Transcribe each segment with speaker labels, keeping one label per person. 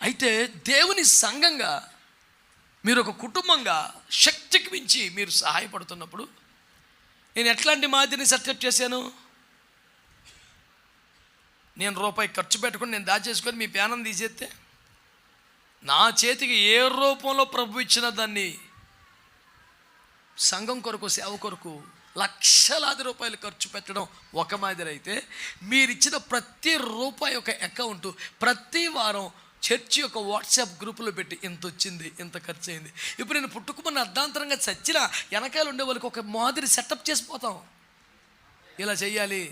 Speaker 1: అయితే దేవుని సంఘంగా మీరు ఒక కుటుంబంగా శక్తికి మించి మీరు సహాయపడుతున్నప్పుడు నేను ఎట్లాంటి మాదిరిని సెటప్ చేశాను? నేను రూపాయి ఖర్చు పెట్టుకుని నేను దాచేసుకొని మీ ప్యానం తీసేస్తే నా చేతికి ఏ రూపంలో ప్రభు ఇచ్చిన దాన్ని సంఘం కొరకు సేవ కొరకు లక్షలాది రూపాయలు ఖర్చు పెట్టడం ఒక మాదిరి అయితే, మీరిచ్చిన ప్రతి రూపాయి ఒక అకౌంట్ ప్రతి వారం చర్చి యొక్క వాట్సాప్ గ్రూపులో పెట్టి ఇంత వచ్చింది, ఇంత ఖర్చు అయింది. ఇప్పుడు నేను పుట్టుకున్న అర్ధాంతరంగా చచ్చిన వెనకాల ఉండే వాళ్ళకి ఒక మాదిరి సెటప్ చేసిపోతాం. ఇలా చెయ్యాలి,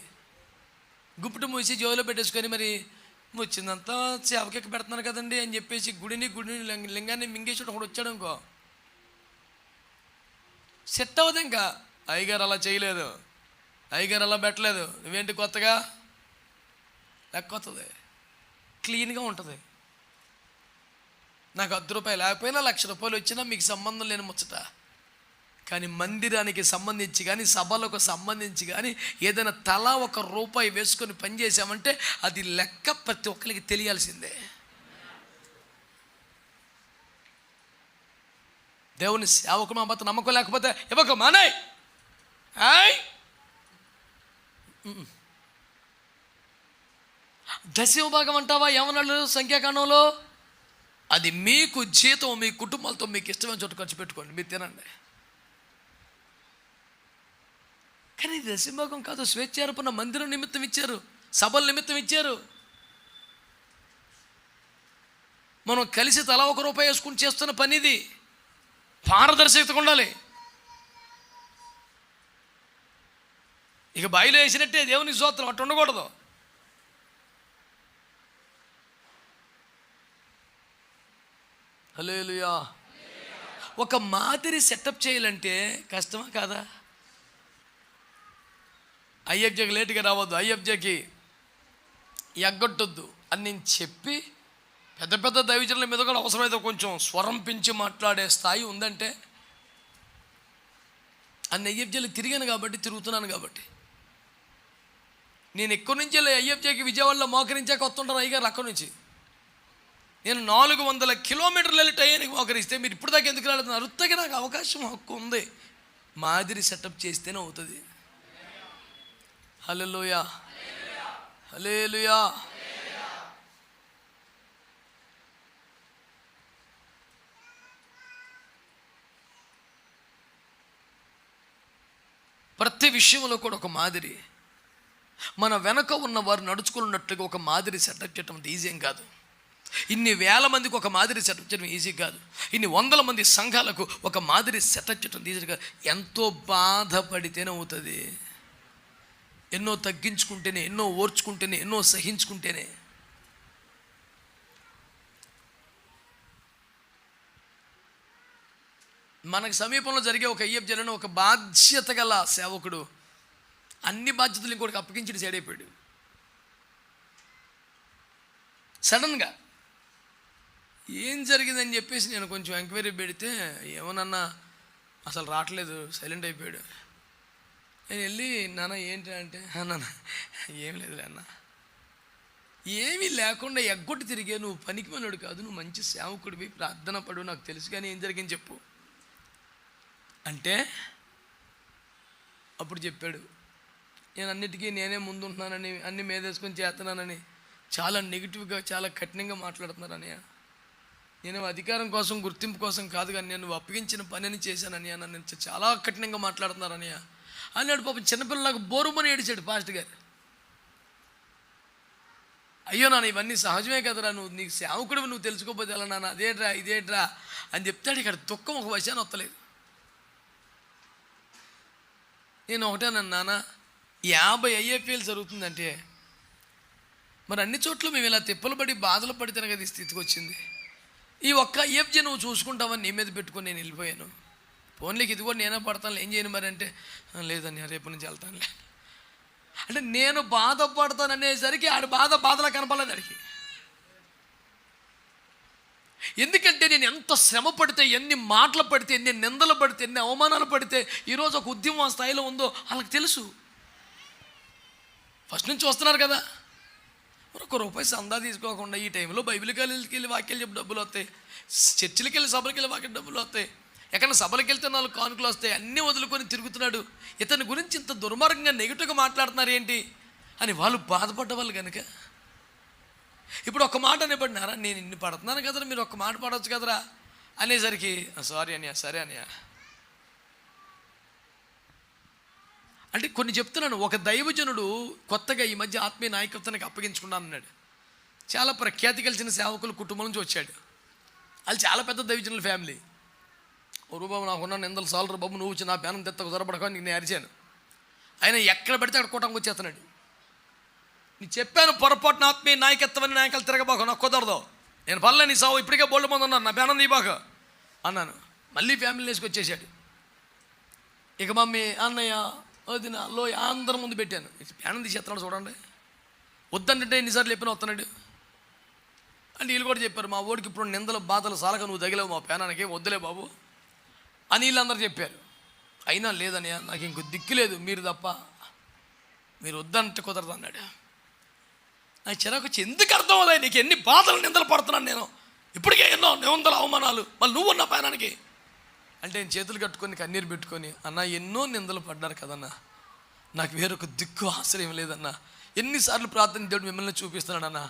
Speaker 1: గుప్పిట మూసి జోలో పెట్టేసుకొని మరి వచ్చిందంతా సేవకి పెడుతున్నాను కదండి అని చెప్పేసి గుడిని లింగాన్ని మింగేసి ఒకడు వచ్చాడు అనుకో, సెట్ అవ్వదు. ఇంకా అయ్యగారు అలా చేయలేదు, అయ్యగారు అలా పెట్టలేదు, నువ్వేంటి కొత్తగా లెక్క వస్తుంది, క్లీన్గా ఉంటుంది. నాకు 10 రూపాయలు లేకపోయినా 1,00,000 రూపాయలు వచ్చినా మీకు సంబంధం లేని ముచ్చట. కానీ మందిరానికి సంబంధించి కానీ సభలకు సంబంధించి కానీ ఏదైనా తలా 1 రూపాయి వేసుకొని పనిచేసామంటే అది లెక్క ప్రతి ఒక్కరికి తెలియాల్సిందే. దేవుని సేవకు మా బత నమ్మకం లేకపోతే ఇవ్వక మానాయ్. దశమ భాగం అంటావా ఏమన్నాడు సంఖ్యాకాండంలో? అది మీకు జీతం, మీ కుటుంబాలతో మీకు ఇష్టమైన చోట ఖర్చు పెట్టుకోండి, మీరు తినండి. కానీ దశమభాగం కాదు, స్వేచ్ఛార్పణ మందిరం నిమిత్తం ఇచ్చారు, సభల నిమిత్తం ఇచ్చారు. మనం కలిసి తలా 1 రూపాయి వేసుకుని చేస్తున్న పని ఇది. పారదర్శకత ఉండాలి. ఇక బాయిలో వేసినట్టే దేవునికి స్తోత్రం, అట్టు ఉండకూడదు. హల్లెలూయా. ఒక మాదిరి సెటప్ చేయాలంటే కష్టమా కాదా? ఐఎఫ్జేకి లేటుగా రావద్దు, ఐఎఫ్జేకి ఎగ్గొట్టొద్దు అని నేను చెప్పి పెద్ద పెద్ద దైవజనుల మీద కూడా అవసరమైతే కొంచెం స్వరం పెంచి మాట్లాడే స్థాయి ఉందంటే, అన్ని ఐఎఫ్జేలు తిరిగాను కాబట్టి, తిరుగుతున్నాను కాబట్టి. నేను ఎక్కడి నుంచి ఐఎఫ్జేకి విజయవాడలో మోకరించాక వస్తుంటాను అయ్యగారు అక్కడి నుంచి. నేను 400 కిలోమీటర్లు వెళ్ళి టైంకి మోకరిస్తే మీరు ఇప్పుడు దాకా ఎందుకు రాలేదు? అరుత్తగా నాకు అవకాశం, హక్కు ఉంది. మాదిరి సెటప్ చేస్తేనే అవుతుంది. హల్లెలూయా, హల్లెలూయా. ప్రతి విషయంలో కూడా ఒక మాదిరి, మన వెనక ఉన్న వారు నడుచుకున్నట్లుగా ఒక మాదిరి సెటప్ చేయడం అంత ఈజీ ఏం కాదు. ఇన్ని వేల మందికి ఒక మాదిరి సెటప్ చేయడం ఈజీ కాదు. ఇన్ని 100 మంది సంఘాలకు ఒక మాదిరి సెటప్ చేయడం ఈజీ కాదు. ఎంతో బాధపడితేనే అవుతుంది. ఎన్నో తగ్గించుకుంటేనే, ఎన్నో ఓర్చుకుంటేనే, ఎన్నో సహించుకుంటేనే. మనకు సమీపంలో జరిగే ఒక ఐఎఫ్జేలను ఒక బాధ్యత గల సేవకుడు అన్ని బాధ్యతలు ఇంకోటికి అప్పగించి సైడ్ అయిపోయాడు. సడన్గా ఏం జరిగిందని చెప్పేసి నేను కొంచెం ఎంక్వైరీ పెడితే, ఏమోనన్నా అసలు రావట్లేదు, సైలెంట్ అయిపోయాడు. నేను వెళ్ళి, నాన్న ఏంటి అంటే, నాన్న ఏం లేదులే అన్న, ఏమీ లేకుండా ఎగ్గొట్టి తిరిగే నువ్వు పనికి మనోడు కాదు, నువ్వు మంచి సేవకుడివి, ప్రార్థన పడు, నాకు తెలుసు, కానీ ఏం జరిగింది చెప్పు అంటే అప్పుడు చెప్పాడు, నేను అన్నిటికీ నేనే ముందుంటున్నానని, అన్ని మీదేసుకొని చేస్తున్నానని చాలా నెగిటివ్గా, చాలా కఠినంగా మాట్లాడుతున్నారని. నేను అధికారం కోసం, గుర్తింపు కోసం కాదు, కానీ నేను అప్పగించిన పనిని చేశానని నన్ను చాలా కఠినంగా మాట్లాడుతున్నారని అన్నాడు. పాపం చిన్నపిల్లలకు బోరుమని ఏడిచాడు పాస్టర్ గారు. అయ్యో నాన్న, ఇవన్నీ సహజమే కదరా, నువ్వు నీకు సేవకుడివి, నువ్వు తెలుసుకోపోతే ఎలా నాన్న, అదేట్రా ఇదేట్రా అని చెప్తాడు. ఇక్కడ దుఃఖం ఒక వశాన్ని వస్తలేదు. నేను ఒకటే నాన్న, 50 ఐఏపీఎల్ జరుగుతుందంటే మరి అన్ని చోట్ల మేము ఇలా తిప్పలు పడి బాధలు పడితేనే కదా ఈ స్థితికి వచ్చింది. ఈ ఒక్క ఐఎఫ్జే నువ్వు చూసుకుంటావని నీ మీద పెట్టుకొని నేను వెళ్ళిపోయాను. ఫోన్లోకి ఇది కూడా నేనే పడతాను, ఏం చేయను మరి అంటే, లేదని రేపు నుంచి వెళ్తానులే అంటే. నేను బాధపడతాను అనేసరికి ఆడు బాధలా కనపడలేదు ఆడికి. ఎందుకంటే నేను ఎంత శ్రమ పడితే, ఎన్ని మాటలు పడితే, ఎన్ని నిందలు పడితే, ఎన్ని అవమానాలు పడితే ఈరోజు ఒక ఉద్యమం స్థాయిలో ఉందో వాళ్ళకి తెలుసు. ఫస్ట్ నుంచి వస్తున్నారు కదా. ₹1 సందా తీసుకోకుండా ఈ టైంలో బైబిల్ కాలేజీకి వెళ్ళి వాక్యాలు చెప్పి డబ్బులు వస్తాయి, చర్చిలకి వెళ్ళి సభలకి వెళ్ళి వాక్యం డబ్బులు వస్తాయి, ఎక్కడ సభలకి వెళ్తే 4 కానుకలు వస్తాయి, అన్నీ వదులుకొని తిరుగుతున్నాడు, ఇతని గురించి ఇంత దుర్మార్గంగా నెగిటివ్గా మాట్లాడుతున్నారు ఏంటి అని వాళ్ళు బాధపడ్డవాళ్ళు కనుక ఇప్పుడు ఒక మాట అనేపడినారా, నేను ఇన్ని పడుతున్నాను కదరా, మీరు ఒక్క మాట పడవచ్చు కదరా అనేసరికి సారీ అనియా, సరే అనియా అంటే కొన్ని చెప్తున్నాను. ఒక దైవజనుడు కొత్తగా ఈ మధ్య ఆత్మీయ నాయకత్వానికి అప్పగించుకున్నాను అన్నాడు. చాలా ప్రఖ్యాతి కలిసిన సేవకుల కుటుంబం నుంచి వచ్చాడు. వాళ్ళు చాలా పెద్ద దైవజనుల ఫ్యామిలీ. ఓ బాబు నాకున్న నిందలు సాలరు బాబు, నువ్వు వచ్చి నా పేనం తెత్తకు దొరపడక నీకు నేను అరిచాను. ఆయన ఎక్కడ పడితే అక్కడ కూటంకి వచ్చేస్తున్నాడు. నీ చెప్పాను పొరపాటున ఆత్మీయ నాయకత్వాన్ని నాయకులు తిరగబాకు, నాకు కుదరదు, నేను పర్లే నీ సావు, ఇప్పటికే బోల్డ్ మంది ఉన్నారు, నా పేనం తీబాక అన్నాను. మళ్ళీ ఫ్యామిలీ వేసుకొచ్చేసాడు. ఇక మమ్మీ అన్నయ్య వదిన లోయ అందరం ముందు పెట్టాను, పేనం తీసేస్తున్నాడు చూడండి, వద్దంటే ఎన్నిసార్లు చెప్పినా వస్తున్నాడు అంటే వీళ్ళు కూడా చెప్పారు, మా ఓడికి ఇప్పుడు నిందలు బాధలు సాలక నువ్వు తగిలేవు మా పేనానికి, వద్దులే బాబు అని వీళ్ళందరూ చెప్పారు. అయినా లేదన్నయ్య నాకు ఇంకో దిక్కు లేదు, మీరు తప్ప, మీరు వద్దంటే కుదరదు అన్నాడు. నాకు చిరాకు వచ్చి, ఎందుకు అర్థం అవుతాయి నీకు, ఎన్ని బాధలు నిందలు పడుతున్నాను నేను, ఇప్పటికే ఎన్నో నిందల అవమానాలు, మళ్ళీ నువ్వు ఉన్న పేనానికి అంటే నేను చేతులు కట్టుకొని కన్నీరు పెట్టుకొని, అన్న ఎన్నో నిందలు పడ్డారు కదన్నా, నాకు వేరొక దిక్కు ఆశ్రయం లేదన్నా, ఎన్నిసార్లు ప్రార్థన దేవుడు మిమ్మల్ని చూపిస్తున్నాడన్నా,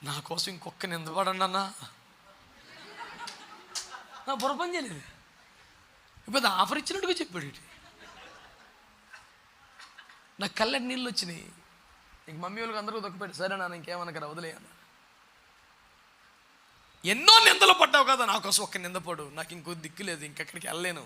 Speaker 1: నా కోసం ఇంకొక నింద పడండి అన్నా, నా పొరపని చేయలేదు. ఇప్పుడు ఆఫర్ ఇచ్చినట్టుగా చెప్పాడు. నాకు కళ్ళకి నీళ్ళు వచ్చినాయి. ఇంక మమ్మీ వాళ్ళకి అందరూ దొక్కిపెట్టి, సరే నాన్న ఇంకేమనకరా వదిలే అన్న. ఎన్నో నిందలు పడ్డావు కదా, నా కోసం ఒక్క నిందపడు, నాకు ఇంకో దిక్కు లేదు, ఇంకెక్కడికి వెళ్ళలేను.